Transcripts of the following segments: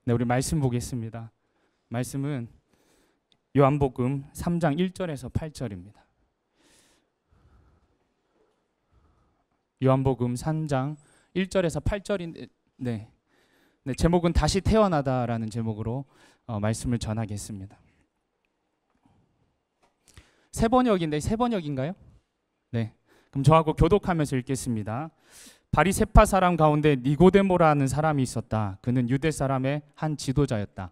네, 우리 말씀 보겠습니다. 말씀은 요한복음 3장 1절에서 8절입니다. 요한복음 3장 1절에서 8절인데 네, 제목은 다시 태어나다라는 제목으로 말씀을 전하겠습니다. 세 번역인데 세 번역인가요? 네, 그럼 저하고 교독하면서 읽겠습니다. 바리새파 사람 가운데 니고데모라는 사람이 있었다. 그는 유대 사람의 한 지도자였다.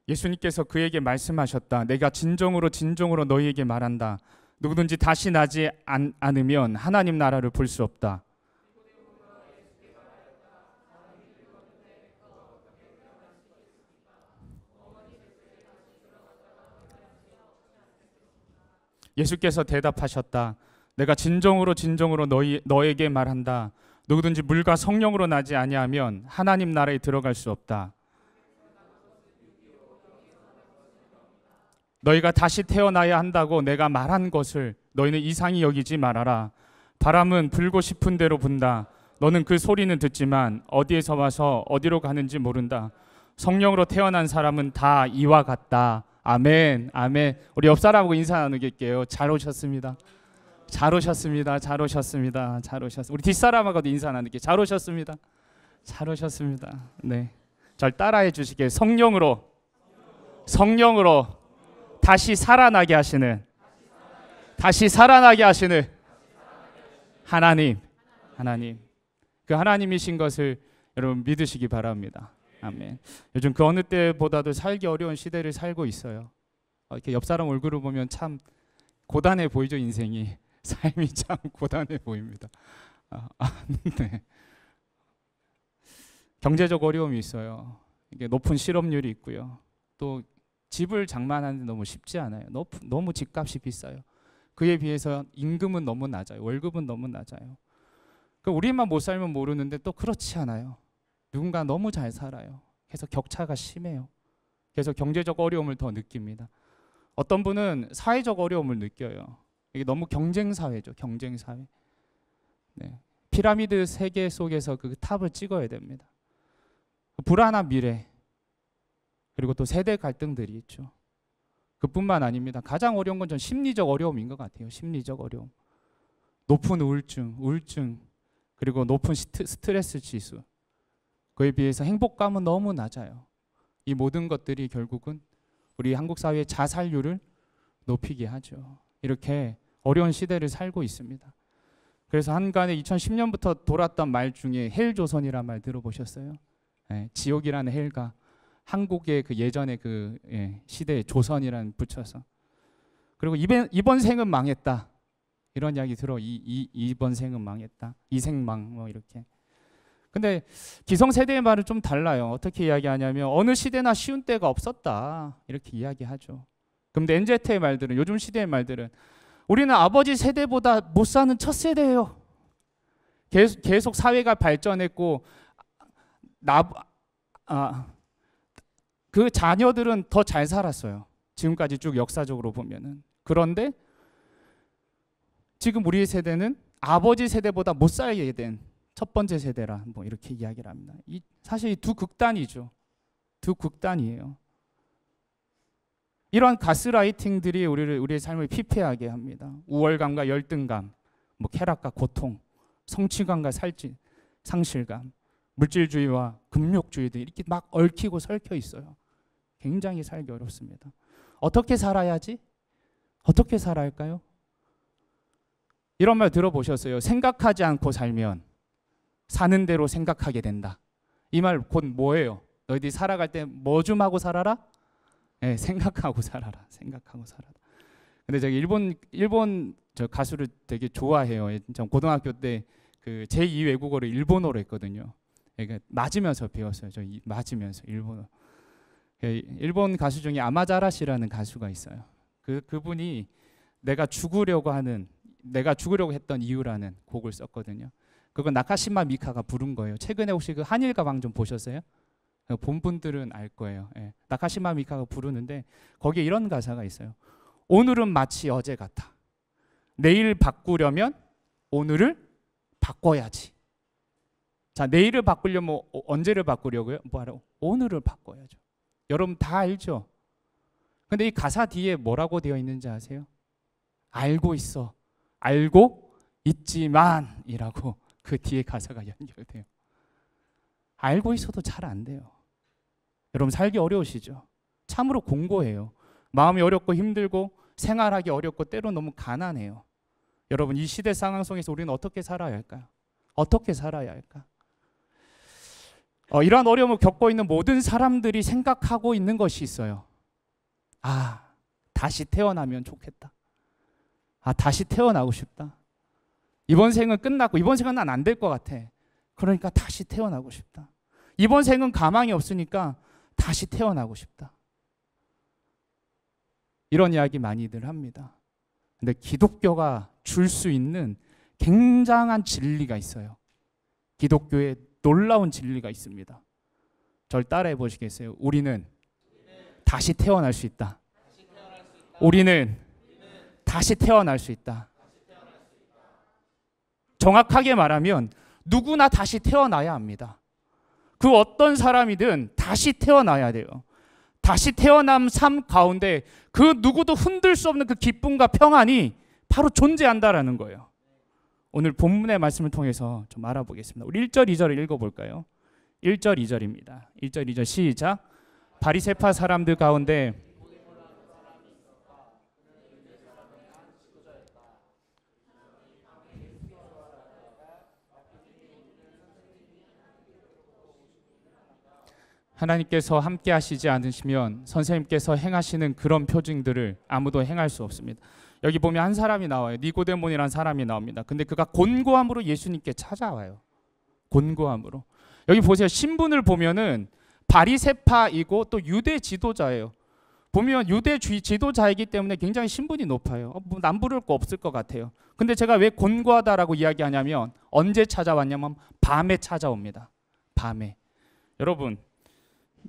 예수님께서 그에게 말씀하셨다. 내가 진정으로 너희에게 말한다. 누구든지 다시 나지 않으면 하나님 나라를 볼 수 없다. 예수께서 대답하셨다. 내가 진정으로 너에게 말한다. 누구든지 물과 성령으로 나지 아니하면 하나님 나라에 들어갈 수 없다. 너희가 다시 태어나야 한다고 내가 말한 것을 너희는 이상히 여기지 말아라. 바람은 불고 싶은 대로 분다. 너는 그 소리는 듣지만 어디에서 와서 어디로 가는지 모른다. 성령으로 태어난 사람은 다 이와 같다. 아멘, 아멘. 우리 옆 사람하고 인사 나누겠게요. 잘 오셨습니다. 잘 오셨습니다. 잘 오셨습니다. 잘 오셨습니다. 우리 뒷사람하고도 인사 나누게. 잘 오셨습니다. 잘 오셨습니다. 네, 잘 따라해 주시게. 성령으로 다시 살아나게 하시는 하나님, 그 하나님이신 것을 여러분 믿으시기 바랍니다. 아멘. 요즘 그 어느 때보다도 살기 어려운 시대를 살고 있어요. 이렇게 옆 사람 얼굴을 보면 참 고단해 보이죠. 인생이, 삶이 참 고단해 보입니다. 네. 경제적 어려움이 있어요. 이게 높은 실업률이 있고요. 또 집을 장만하는데 너무 쉽지 않아요. 너무 집값이 비싸요. 그에 비해서 임금은 너무 낮아요. 월급은 너무 낮아요. 우리만 못 살면 모르는데 또 그렇지 않아요. 누군가 너무 잘 살아요. 그래서 격차가 심해요. 그래서 경제적 어려움을 더 느낍니다. 어떤 분은 사회적 어려움을 느껴요. 이게 너무 경쟁사회죠. 경쟁사회. 네. 피라미드 세계 속에서 그 탑을 찍어야 됩니다. 불안한 미래, 그리고 또 세대 갈등들이 있죠. 그뿐만 아닙니다. 가장 어려운 건 전 심리적 어려움인 것 같아요. 심리적 어려움. 높은 우울증, 그리고 높은 스트레스 지수. 그에 비해서 행복감은 너무 낮아요. 이 모든 것들이 결국은 우리 한국 사회의 자살률을 높이게 하죠. 이렇게 어려운 시대를 살고 있습니다. 그래서 한간에 2010년부터 돌았던 말 중에 헬조선이라는 말 들어보셨어요? 네, 지옥이라는 헬과 한국의 그 예전의 그 시대의 조선이라는 붙여서, 그리고 이번 생은 망했다 이런 이야기 들어. 이번 생은 망했다, 이생망 뭐 이렇게. 근데 기성세대의 말은 좀 달라요. 어떻게 이야기하냐면 어느 시대나 쉬운 때가 없었다 이렇게 이야기하죠. 근데 NZ의 말들은, 요즘 시대의 말들은 우리는 아버지 세대보다 못 사는 첫 세대예요. 계속 사회가 발전했고 그 자녀들은 더 잘 살았어요. 지금까지 쭉 역사적으로 보면은. 그런데 지금 우리 세대는 아버지 세대보다 못 살게 된 첫 번째 세대라 뭐 이렇게 이야기를 합니다. 사실 이 두 극단이죠. 두 극단이에요. 이러한 가스라이팅들이 우리의 삶을 피폐하게 합니다. 우월감과 열등감, 뭐 쾌락과 고통, 성취감과 상실감, 물질주의와 금욕주의들 이렇게 막 얽히고 설켜 있어요. 굉장히 살기 어렵습니다. 어떻게 살아야지? 어떻게 살아야 할까요? 이런 말 들어보셨어요? 생각하지 않고 살면 사는 대로 생각하게 된다. 이 말 곧 뭐예요? 너희들이 살아갈 때 뭐 좀 하고 살아라? 네, 생각하고 살아라. 생각하고 살아라. 근데 제가 일본 저 가수를 되게 좋아해요. 전 고등학교 때 그 제2 외국어를 일본어로 했거든요. 그러니까 맞으면서 배웠어요. 맞으면서 일본어. 일본 가수 중에 아마자라시라는 가수가 있어요. 그분이 내가 죽으려고 했던 이유라는 곡을 썼거든요. 그건 나카시마 미카가 부른 거예요. 최근에 혹시 그 한일가 왕 좀 보셨어요? 본 분들은 알 거예요. 예. 나카시마 미카가 부르는데 거기에 이런 가사가 있어요. 오늘은 마치 어제 같아. 내일 바꾸려면 오늘을 바꿔야지. 자, 내일을 바꾸려면 언제를 바꾸려고요? 뭐하러? 오늘을 바꿔야죠. 여러분 다 알죠? 근데 이 가사 뒤에 뭐라고 되어 있는지 아세요? 알고 있어. 알고 있지만 이라고 그 뒤에 가사가 연결돼요. 알고 있어도 잘 안 돼요. 여러분 살기 어려우시죠? 참으로 공고해요. 마음이 어렵고 힘들고 생활하기 어렵고 때로 너무 가난해요. 여러분 이 시대 상황 속에서 우리는 어떻게 살아야 할까요? 어떻게 살아야 할까? 이러한 어려움을 겪고 있는 모든 사람들이 생각하고 있는 것이 있어요. 아, 다시 태어나면 좋겠다. 아, 다시 태어나고 싶다. 이번 생은 끝났고 이번 생은 난 안 될 것 같아. 그러니까 다시 태어나고 싶다. 이번 생은 가망이 없으니까 다시 태어나고 싶다. 이런 이야기 많이들 합니다. 근데 기독교가 줄 수 있는 굉장한 진리가 있어요. 기독교에 놀라운 진리가 있습니다. 절 따라해 보시겠어요? 우리는 다시 태어날 수 있다. 우리는 다시 태어날 수 있다. 정확하게 말하면 누구나 다시 태어나야 합니다. 그 어떤 사람이든 다시 태어나야 돼요. 다시 태어남 삶 가운데 그 누구도 흔들 수 없는 그 기쁨과 평안이 바로 존재한다라는 거예요. 오늘 본문의 말씀을 통해서 좀 알아보겠습니다. 우리 1절, 2절을 읽어볼까요? 1절, 2절입니다. 1절, 2절 시작. 바리새파 사람들 가운데 하나님께서 함께 하시지 않으시면 선생님께서 행하시는 그런 표징들을 아무도 행할 수 없습니다. 여기 보면 한 사람이 나와요. 니고데몬이라는 사람이 나옵니다. 근데 그가 곤고함으로 예수님께 찾아와요. 곤고함으로. 여기 보세요. 신분을 보면은 바리새파이고 또 유대 지도자예요. 보면 유대 지도자이기 때문에 굉장히 신분이 높아요. 뭐 남부를 거 없을 것 같아요. 근데 제가 왜 곤고하다라고 이야기하냐면 언제 찾아왔냐면 밤에 찾아옵니다. 밤에. 여러분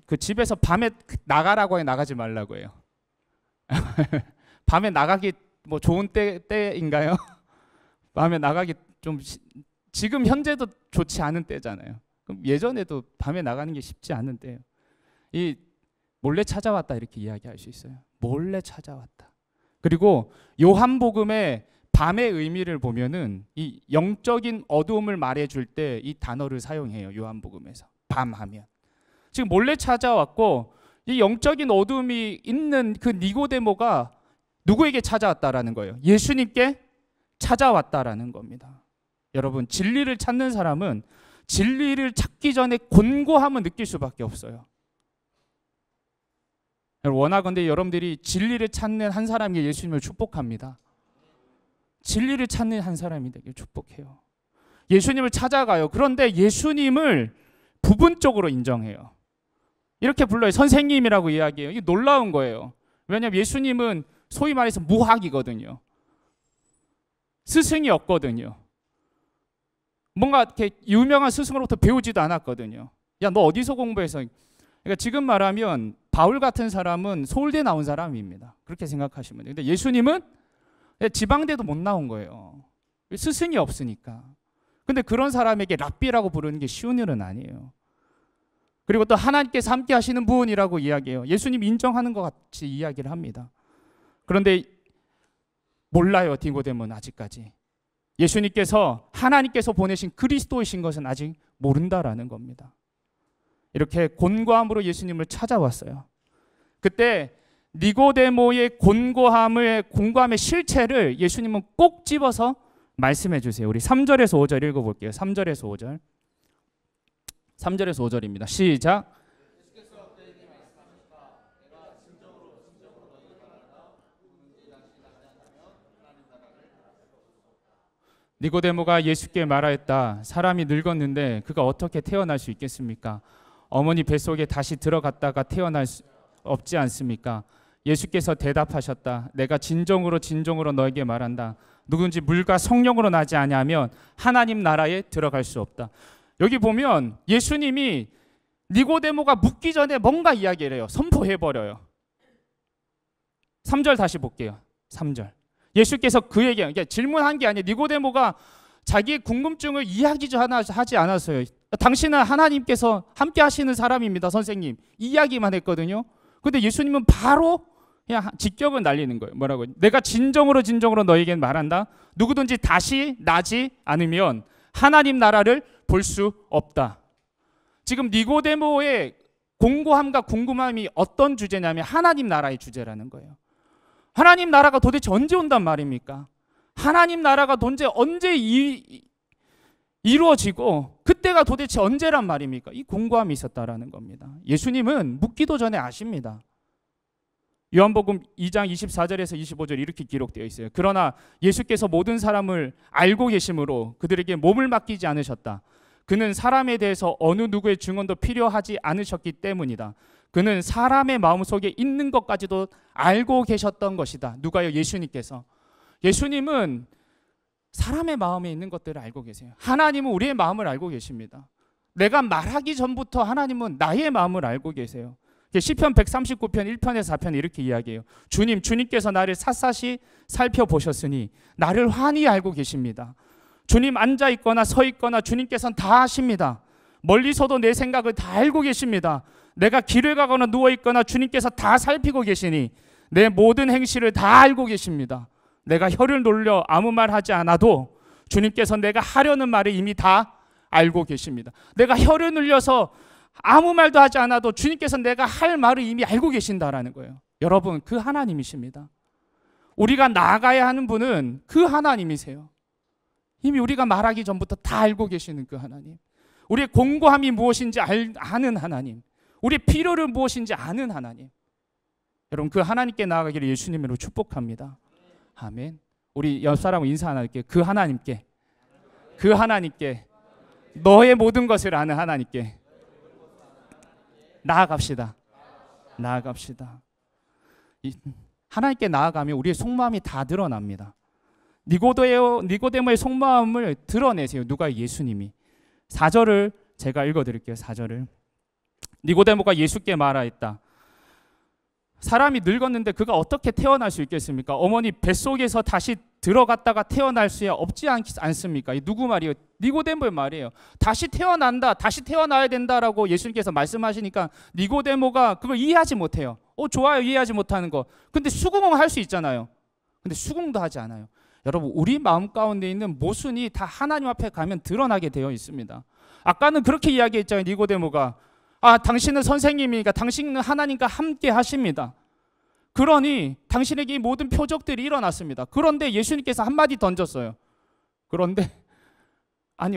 그 집에서 밤에 나가라고 해 나가지 말라고 해요. 밤에 나가기 뭐 좋은 때인가요? 밤에 나가기 좀 지금 현재도 좋지 않은 때잖아요. 그럼 예전에도 밤에 나가는 게 쉽지 않은 때예요. 이 몰래 찾아왔다 이렇게 이야기할 수 있어요. 몰래 찾아왔다. 그리고 요한복음의 밤의 의미를 보면은 이 영적인 어두움을 말해줄 때 이 단어를 사용해요. 요한복음에서 밤하면 지금 몰래 찾아왔고 이 영적인 어두움이 있는 그 니고데모가 누구에게 찾아왔다라는 거예요? 예수님께 찾아왔다라는 겁니다. 여러분 진리를 찾는 사람은 진리를 찾기 전에 곤고함을 느낄 수밖에 없어요. 원하건대 여러분들이 진리를 찾는 한 사람에게 예수님을 축복합니다. 진리를 찾는 한 사람이 되길 축복해요. 예수님을 찾아가요. 그런데 예수님을 부분적으로 인정해요. 이렇게 불러요. 선생님이라고 이야기해요. 이게 놀라운 거예요. 왜냐하면 예수님은 소위 말해서 무학이거든요. 스승이 없거든요. 뭔가 이렇게 유명한 스승으로부터 배우지도 않았거든요. 야, 너 어디서 공부해서? 그러니까 지금 말하면 바울 같은 사람은 서울대 나온 사람입니다. 그렇게 생각하시면 돼요. 근데 예수님은 지방대도 못 나온 거예요. 스승이 없으니까. 근데 그런 사람에게 랍비라고 부르는 게 쉬운 일은 아니에요. 그리고 또 하나님께서 함께 하시는 분이라고 이야기해요. 예수님 인정하는 것 같이 이야기를 합니다. 그런데 몰라요. 니고데모는 아직까지. 예수님께서 하나님께서 보내신 그리스도이신 것은 아직 모른다라는 겁니다. 이렇게 곤고함으로 예수님을 찾아왔어요. 그때 니고데모의 곤고함의 실체를 예수님은 꼭 집어서 말씀해 주세요. 우리 3절에서 5절 읽어볼게요. 3절에서 5절. 3절에서 5절입니다. 시작. 니고데모가 예수께 말하였다. 사람이 늙었는데 그가 어떻게 태어날 수 있겠습니까? 어머니 뱃속에 다시 들어갔다가 태어날 수 없지 않습니까? 예수께서 대답하셨다. 내가 진정으로 너에게 말한다. 누군지 물과 성령으로 나지 아니하면 하나님 나라에 들어갈 수 없다. 여기 보면 예수님이 니고데모가 묻기 전에 뭔가 이야기를 해요. 선포해버려요. 3절 다시 볼게요. 3절. 예수께서 그에게 질문한 게 아니에요. 니고데모가 자기의 궁금증을 이야기하지 않았어요. 당신은 하나님께서 함께 하시는 사람입니다, 선생님. 이야기만 했거든요. 근데 예수님은 바로 그냥 직격을 날리는 거예요. 뭐라고? 내가 진정으로 너에게 말한다. 누구든지 다시 나지 않으면 하나님 나라를 볼 수 없다. 지금 니고데모의 공고함과 궁금함이 어떤 주제냐면 하나님 나라의 주제라는 거예요. 하나님 나라가 도대체 언제 온단 말입니까? 하나님 나라가 언제 이루어지고 그때가 도대체 언제란 말입니까? 이 공고함이 있었다라는 겁니다. 예수님은 묻기도 전에 아십니다. 요한복음 2장 24절에서 25절 이렇게 기록되어 있어요. 그러나 예수께서 모든 사람을 알고 계심으로 그들에게 몸을 맡기지 않으셨다. 그는 사람에 대해서 어느 누구의 증언도 필요하지 않으셨기 때문이다. 그는 사람의 마음속에 있는 것까지도 알고 계셨던 것이다. 누가요? 예수님께서. 예수님은 사람의 마음에 있는 것들을 알고 계세요. 하나님은 우리의 마음을 알고 계십니다. 내가 말하기 전부터 하나님은 나의 마음을 알고 계세요. 시편 139편 1편에서 4편 이렇게 이야기해요. 주님께서 나를 샅샅이 살펴보셨으니 나를 환히 알고 계십니다. 주님 앉아 있거나 서 있거나 주님께서는 다 아십니다. 멀리서도 내 생각을 다 알고 계십니다. 내가 길을 가거나 누워 있거나 주님께서 다 살피고 계시니 내 모든 행실을 다 알고 계십니다. 내가 혀를 놀려 아무 말 하지 않아도 주님께서 내가 하려는 말을 이미 다 알고 계십니다. 내가 혀를 늘려서 아무 말도 하지 않아도 주님께서 내가 할 말을 이미 알고 계신다라는 거예요. 여러분, 그 하나님이십니다. 우리가 나아가야 하는 분은 그 하나님이세요. 이미 우리가 말하기 전부터 다 알고 계시는 그 하나님. 우리의 공고함이 무엇인지 아는 하나님. 우리의 필요를 무엇인지 아는 하나님. 여러분, 그 하나님께 나아가기를 예수님으로 축복합니다. 아멘. 우리 옆 사람을 인사 하나 할게요. 그 하나님께, 너의 모든 것을 아는 하나님께 나아갑시다. 하나님께 나아가면 우리의 속마음이 다 드러납니다. 니고데모의 속마음을 드러내세요. 누가? 예수님이. 4절을 제가 읽어드릴게요. 4절을. 니고데모가 예수께 말하였다. 사람이 늙었는데 그가 어떻게 태어날 수 있겠습니까? 어머니 뱃속에서 다시 들어갔다가 태어날 수야 없지 않습니까? 누구 말이에요? 니고데모의 말이에요. 다시 태어나야 된다라고 예수님께서 말씀하시니까 니고데모가 그걸 이해하지 못해요. 좋아요, 이해하지 못하는 거. 근데 수긍은 할 수 있잖아요. 근데 수긍도 하지 않아요. 여러분, 우리 마음 가운데 있는 모순이 다 하나님 앞에 가면 드러나게 되어 있습니다. 아까는 그렇게 이야기했잖아요. 니고데모가 당신은 선생님이니까 당신은 하나님과 함께 하십니다. 그러니 당신에게 이 모든 표적들이 일어났습니다. 그런데 예수님께서 한마디 던졌어요. 그런데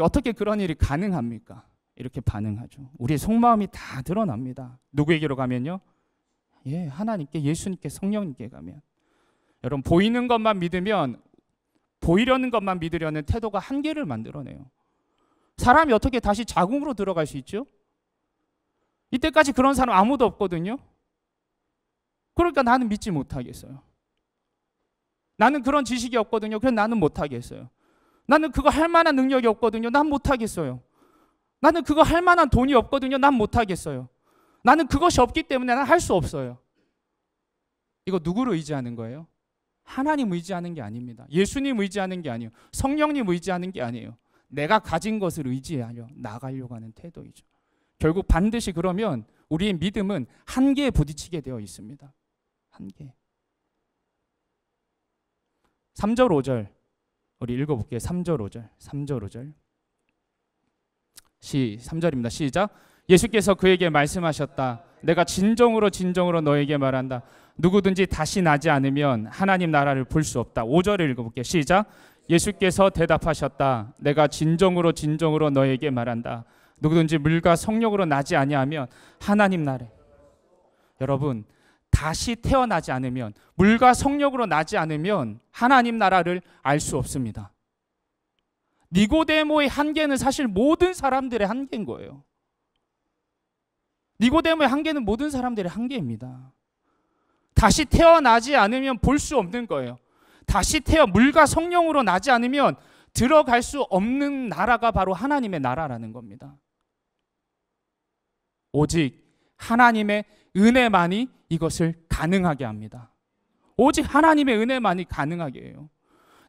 어떻게 그런 일이 가능합니까? 이렇게 반응하죠. 우리의 속마음이 다 드러납니다. 누구에게로 가면요? 하나님께, 예수님께, 성령님께 가면. 여러분, 보이는 것만 믿으면 보이려는 것만 믿으려는 태도가 한계를 만들어내요. 사람이 어떻게 다시 자궁으로 들어갈 수 있죠? 이때까지 그런 사람 아무도 없거든요. 그러니까 나는 믿지 못하겠어요. 나는 그런 지식이 없거든요. 그래서 나는 못하겠어요. 나는 그거 할 만한 능력이 없거든요. 난 못하겠어요. 나는 그거 할 만한 돈이 없거든요. 난 못하겠어요. 나는 그것이 없기 때문에 난 할 수 없어요. 이거 누구를 의지하는 거예요? 하나님 의지하는 게 아닙니다. 예수님 의지하는 게 아니에요. 성령님 의지하는 게 아니에요. 내가 가진 것을 의지하려 나가려고 하는 태도이죠. 결국 반드시 그러면 우리의 믿음은 한계에 부딪히게 되어 있습니다. 한계. 3절 5절 우리 읽어볼게요. 3절 5절 3절입니다. 시작. 예수께서 그에게 말씀하셨다. 내가 진정으로 너에게 말한다. 누구든지 다시 나지 않으면 하나님 나라를 볼 수 없다. 5절을 읽어볼게요. 시작. 예수께서 대답하셨다. 내가 진정으로 너에게 말한다. 누구든지 물과 성령으로 나지 아니하면 하나님 나라. 여러분, 다시 태어나지 않으면, 물과 성령으로 나지 않으면 하나님 나라를 알 수 없습니다. 니고데모의 한계는 사실 모든 사람들의 한계인 거예요. 니고데모의 한계는 모든 사람들의 한계입니다. 다시 태어나지 않으면 볼 수 없는 거예요. 다시 물과 성령으로 나지 않으면 들어갈 수 없는 나라가 바로 하나님의 나라라는 겁니다. 오직 하나님의 은혜만이 이것을 가능하게 합니다. 오직 하나님의 은혜만이 가능하게 해요.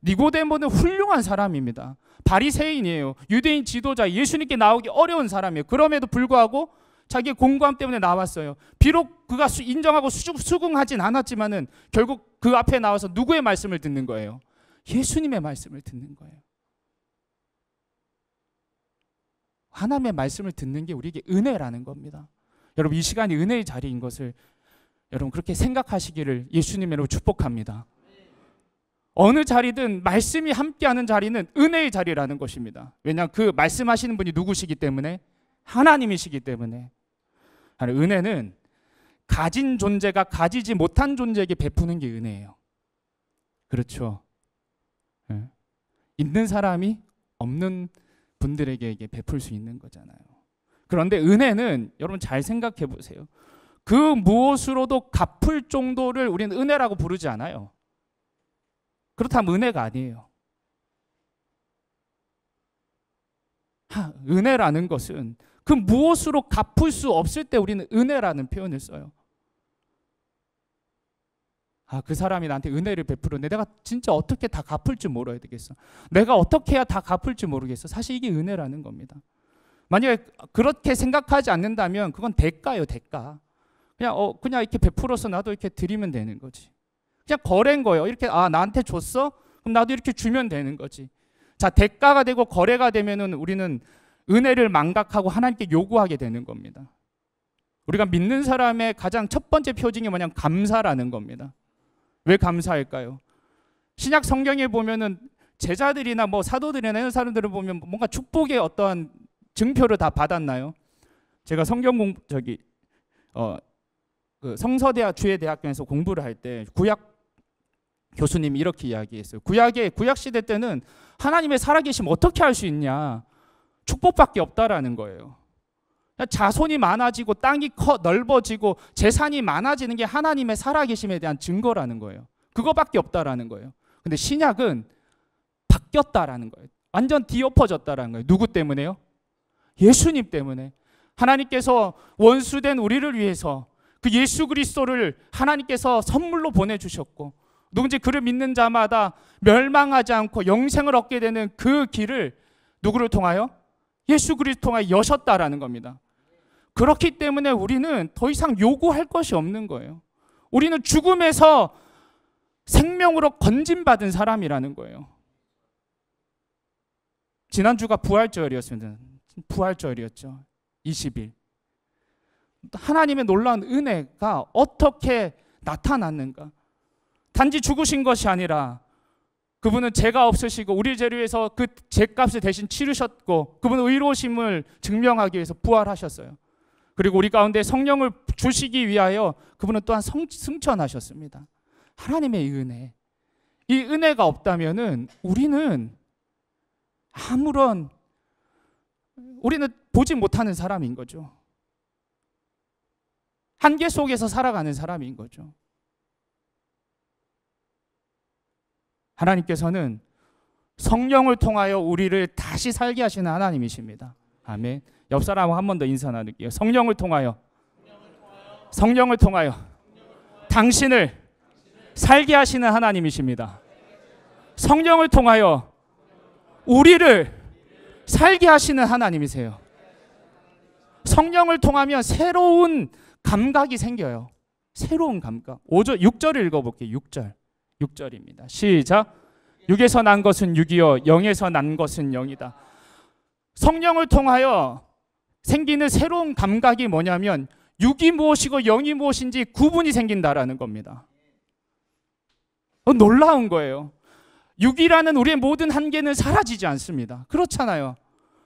니고데모는 훌륭한 사람입니다. 바리새인이에요. 유대인 지도자, 예수님께 나오기 어려운 사람이에요. 그럼에도 불구하고 자기의 공고함 때문에 나왔어요. 비록 그가 인정하고 수긍하진 않았지만은 결국 그 앞에 나와서 누구의 말씀을 듣는 거예요? 예수님의 말씀을 듣는 거예요. 하나님의 말씀을 듣는 게 우리에게 은혜라는 겁니다. 여러분, 이 시간이 은혜의 자리인 것을 여러분 그렇게 생각하시기를 예수님으로 축복합니다. 어느 자리든 말씀이 함께하는 자리는 은혜의 자리라는 것입니다. 왜냐하면 그 말씀하시는 분이 누구시기 때문에? 하나님이시기 때문에. 은혜는 가진 존재가 가지지 못한 존재에게 베푸는 게 은혜예요. 그렇죠. 있는 사람이 없는 분들에게 베풀 수 있는 거잖아요. 그런데 은혜는 여러분 잘 생각해 보세요. 그 무엇으로도 갚을 정도를 우리는 은혜라고 부르지 않아요. 그렇다면 은혜가 아니에요. 은혜라는 것은 그 무엇으로 갚을 수 없을 때 우리는 은혜라는 표현을 써요. 그 사람이 나한테 은혜를 베풀었는데 내가 진짜 어떻게 다 갚을 줄 몰라야 되겠어. 내가 어떻게 해야 다 갚을 줄 모르겠어. 사실 이게 은혜라는 겁니다. 만약에 그렇게 생각하지 않는다면 그건 대가예요, 대가. 그냥 이렇게 베풀어서 나도 이렇게 드리면 되는 거지. 그냥 거래인 거예요. 이렇게 나한테 줬어? 그럼 나도 이렇게 주면 되는 거지. 자, 대가가 되고 거래가 되면은 우리는 은혜를 망각하고 하나님께 요구하게 되는 겁니다. 우리가 믿는 사람의 가장 첫 번째 표징이 뭐냐면 감사라는 겁니다. 왜 감사할까요? 신약 성경에 보면은 제자들이나 뭐 사도들이나 이런 사람들을 보면 뭔가 축복의 어떠한 증표를 다 받았나요? 제가 성경 그 성서대학 주예대학교에서 공부를 할 때 구약 교수님이 이렇게 이야기했어요. 구약 시대 때는 하나님의 살아계심 어떻게 할 수 있냐? 축복밖에 없다라는 거예요. 자손이 많아지고 땅이 넓어지고 재산이 많아지는 게 하나님의 살아계심에 대한 증거라는 거예요. 그거밖에 없다라는 거예요. 근데 신약은 바뀌었다라는 거예요. 완전 뒤엎어졌다라는 거예요. 누구 때문에요? 예수님 때문에. 하나님께서 원수된 우리를 위해서 그 예수 그리스도를 하나님께서 선물로 보내주셨고 누군지 그를 믿는 자마다 멸망하지 않고 영생을 얻게 되는 그 길을 누구를 통하여? 예수 그리스도 통하여 여셨다라는 겁니다. 그렇기 때문에 우리는 더 이상 요구할 것이 없는 거예요. 우리는 죽음에서 생명으로 건진받은 사람이라는 거예요. 지난주가 부활절이었습니다. 부활절이었죠. 20일. 하나님의 놀라운 은혜가 어떻게 나타났는가? 단지 죽으신 것이 아니라 그분은 죄가 없으시고 우리 죄를 위해서 그 죄값을 대신 치르셨고 그분은 의로우심을 증명하기 위해서 부활하셨어요. 그리고 우리 가운데 성령을 주시기 위하여 그분은 또한 승천하셨습니다. 하나님의 은혜. 이 은혜가 없다면은 우리는 우리는 보지 못하는 사람인 거죠. 한계 속에서 살아가는 사람인 거죠. 하나님께서는 성령을 통하여 우리를 다시 살게 하시는 하나님이십니다. 아멘. 옆 사람하고 한 번 더 인사 나눌게요. 성령을 통하여 당신을 살게 하시는 하나님이십니다. 성령을 통하여 우리를 살게 하시는 하나님이세요. 성령을 통하면 새로운 감각이 생겨요. 새로운 감각. 6절을 읽어볼게요. 6절입니다. 시작. 육에서 난 것은 육이요 영에서 난 것은 영이다. 성령을 통하여 생기는 새로운 감각이 뭐냐면 육이 무엇이고 영이 무엇인지 구분이 생긴다라는 겁니다. 놀라운 거예요. 육이라는 우리의 모든 한계는 사라지지 않습니다. 그렇잖아요.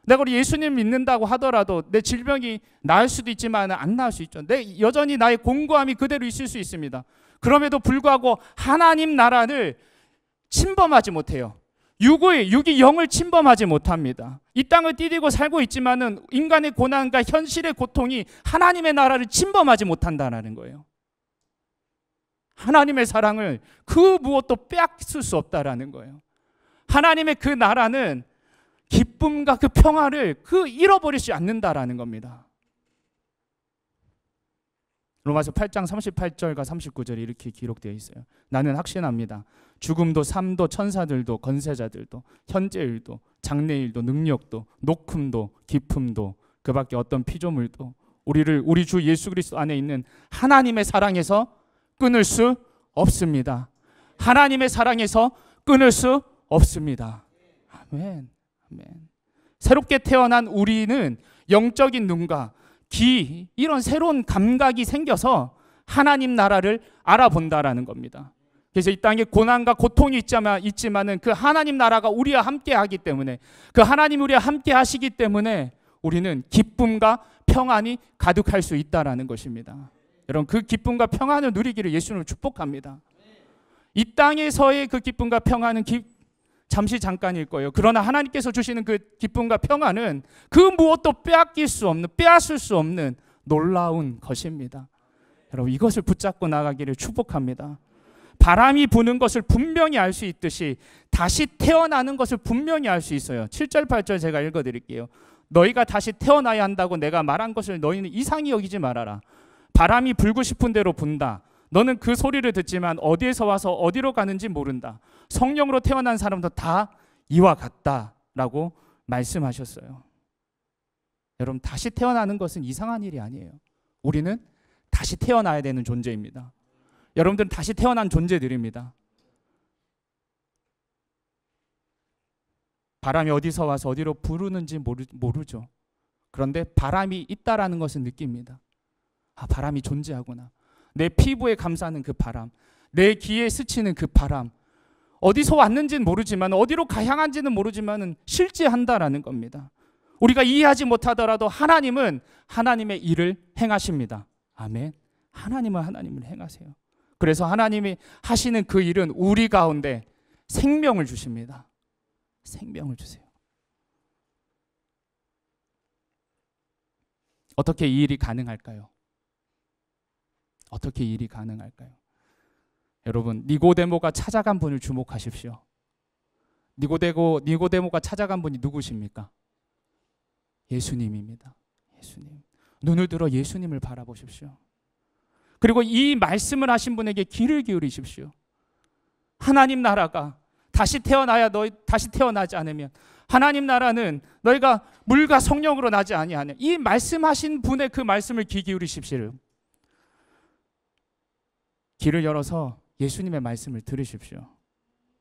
내가 우리 예수님 믿는다고 하더라도 내 질병이 나을 수도 있지만 안 나을 수 있죠. 여전히 나의 공고함이 그대로 있을 수 있습니다. 그럼에도 불구하고 하나님 나라를 침범하지 못해요. 육이 영을 침범하지 못합니다. 이 땅을 디디고 살고 있지만은 인간의 고난과 현실의 고통이 하나님의 나라를 침범하지 못한다는 거예요. 하나님의 사랑을 그 무엇도 빼앗을 수 없다라는 거예요. 하나님의 그 나라는 기쁨과 그 평화를 잃어버리지 않는다라는 겁니다. 로마서 8장 38절과 39절에 이렇게 기록되어 있어요. 나는 확신합니다. 죽음도 삶도 천사들도 권세자들도 현재일도 장래일도 능력도 높음도 깊음도 그 밖에 어떤 피조물도 우리 주 예수 그리스도 안에 있는 하나님의 사랑에서 끊을 수 없습니다. 하나님의 사랑에서 끊을 수 없습니다. 아멘. 아멘. 새롭게 태어난 우리는 영적인 눈과 귀, 이런 새로운 감각이 생겨서 하나님 나라를 알아본다라는 겁니다. 그래서 이 땅에 고난과 고통이 있지만은 그 하나님 나라가 우리와 함께 하기 때문에, 그 하나님 우리와 함께 하시기 때문에 우리는 기쁨과 평안이 가득할 수 있다라는 것입니다. 여러분, 그 기쁨과 평안을 누리기를 예수님을 축복합니다. 이 땅에서의 그 기쁨과 평안은 잠시 잠깐일 거예요. 그러나 하나님께서 주시는 그 기쁨과 평안은 그 무엇도 빼앗을 수 없는 놀라운 것입니다. 여러분, 이것을 붙잡고 나가기를 축복합니다. 바람이 부는 것을 분명히 알 수 있듯이 다시 태어나는 것을 분명히 알 수 있어요. 7절 8절 제가 읽어드릴게요. 너희가 다시 태어나야 한다고 내가 말한 것을 너희는 이상히 여기지 말아라. 바람이 불고 싶은 대로 분다. 너는 그 소리를 듣지만 어디에서 와서 어디로 가는지 모른다. 성령으로 태어난 사람도 다 이와 같다라고 말씀하셨어요. 여러분, 다시 태어나는 것은 이상한 일이 아니에요. 우리는 다시 태어나야 되는 존재입니다. 여러분들은 다시 태어난 존재들입니다. 바람이 어디서 와서 어디로 부르는지 모르죠. 그런데 바람이 있다라는 것은 느낍니다. 아, 바람이 존재하구나. 내 피부에 감싸는 그 바람, 내 귀에 스치는 그 바람, 어디서 왔는지는 모르지만 어디로 향한지는 모르지만 실제한다라는 겁니다. 우리가 이해하지 못하더라도 하나님은 하나님의 일을 행하십니다. 아멘. 하나님은 하나님을 행하세요. 그래서 하나님이 하시는 그 일은 우리 가운데 생명을 주십니다. 생명을 주세요. 어떻게 이 일이 가능할까요? 어떻게 이 일이 가능할까요? 여러분, 니고데모가 찾아간 분을 주목하십시오. 니고데모가 찾아간 분이 누구십니까? 예수님입니다. 예수님. 눈을 들어 예수님을 바라보십시오. 그리고 이 말씀을 하신 분에게 귀를 기울이십시오. 하나님 나라가 다시 태어나지 않으면, 하나님 나라는 너희가 물과 성령으로 나지 아니하냐. 이 말씀하신 분의 그 말씀을 귀 기울이십시오. 귀를 열어서 예수님의 말씀을 들으십시오.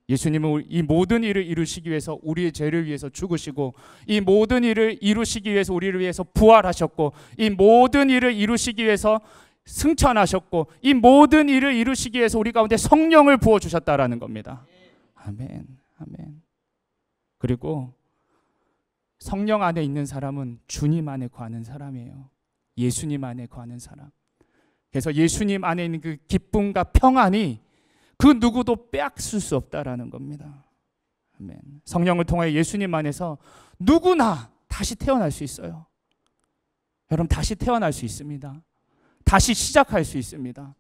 예수님은 이 모든 일을 이루시기 위해서 우리의 죄를 위해서 죽으시고, 이 모든 일을 이루시기 위해서 우리를 위해서 부활하셨고, 이 모든 일을 이루시기 위해서 승천하셨고, 이 모든 일을 이루시기 위해서 우리 가운데 성령을 부어주셨다라는 겁니다. 아멘. 아멘. 그리고 성령 안에 있는 사람은 주님 안에 거하는 사람이에요. 예수님 안에 거하는 사람. 그래서 예수님 안에 있는 그 기쁨과 평안이 그 누구도 빼앗을 수 없다라는 겁니다. 아멘. 성령을 통하여 예수님 안에서 누구나 다시 태어날 수 있어요. 여러분, 다시 태어날 수 있습니다. 다시 시작할 수 있습니다.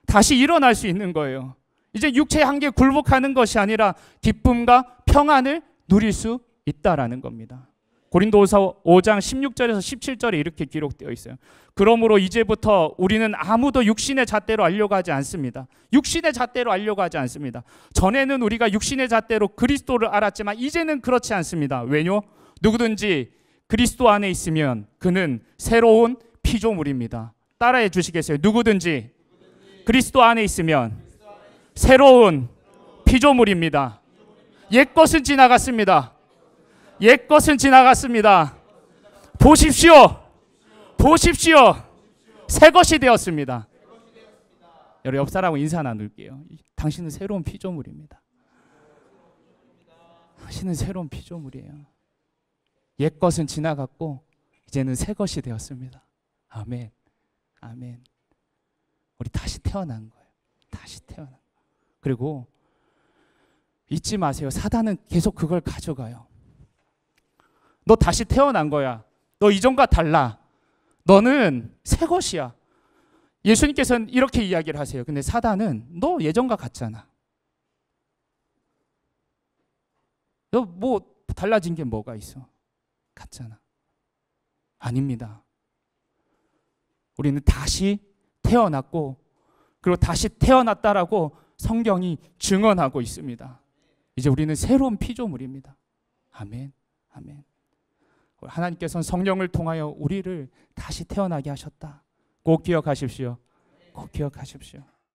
다시 일어날 수 있는 거예요. 이제 육체의 한계에 굴복하는 것이 아니라 기쁨과 평안을 누릴 수 있다라는 겁니다. 고린도후서 5장 16절에서 17절에 이렇게 기록되어 있어요. 그러므로 이제부터 우리는 아무도 육신의 잣대로 알려고 하지 않습니다. 육신의 잣대로 알려고 하지 않습니다. 전에는 우리가 육신의 잣대로 그리스도를 알았지만 이제는 그렇지 않습니다. 왜뇨? 누구든지 그리스도 안에 있으면 그는 새로운 피조물입니다. 따라해 주시겠어요? 누구든지 그리스도 안에 있으면 새로운 피조물입니다. 옛것은 지나갔습니다. 옛것은 지나갔습니다. 보십시오. 보십시오. 새것이 되었습니다. 여러분, 옆 사람하고 인사 나눌게요. 당신은 새로운 피조물입니다. 당신은 새로운 피조물이에요. 옛것은 지나갔고 이제는 새것이 되었습니다. 아멘. 아멘. 우리 다시 태어난 거예요. 다시 태어난. 그리고 잊지 마세요. 사단은 계속 그걸 가져가요. 너 다시 태어난 거야. 너 이전과 달라. 너는 새 것이야. 예수님께서는 이렇게 이야기를 하세요. 근데 사단은 너 예전과 같잖아. 너 뭐 달라진 게 뭐가 있어? 같잖아. 아닙니다. 우리는 다시 태어났고 그리고 다시 태어났다라고 성경이 증언하고 있습니다. 이제 우리는 새로운 피조물입니다. 아멘. 아멘. 하나님께서는 성령을 통하여 우리를 다시 태어나게 하셨다. 꼭 기억하십시오. 꼭 기억하십시오.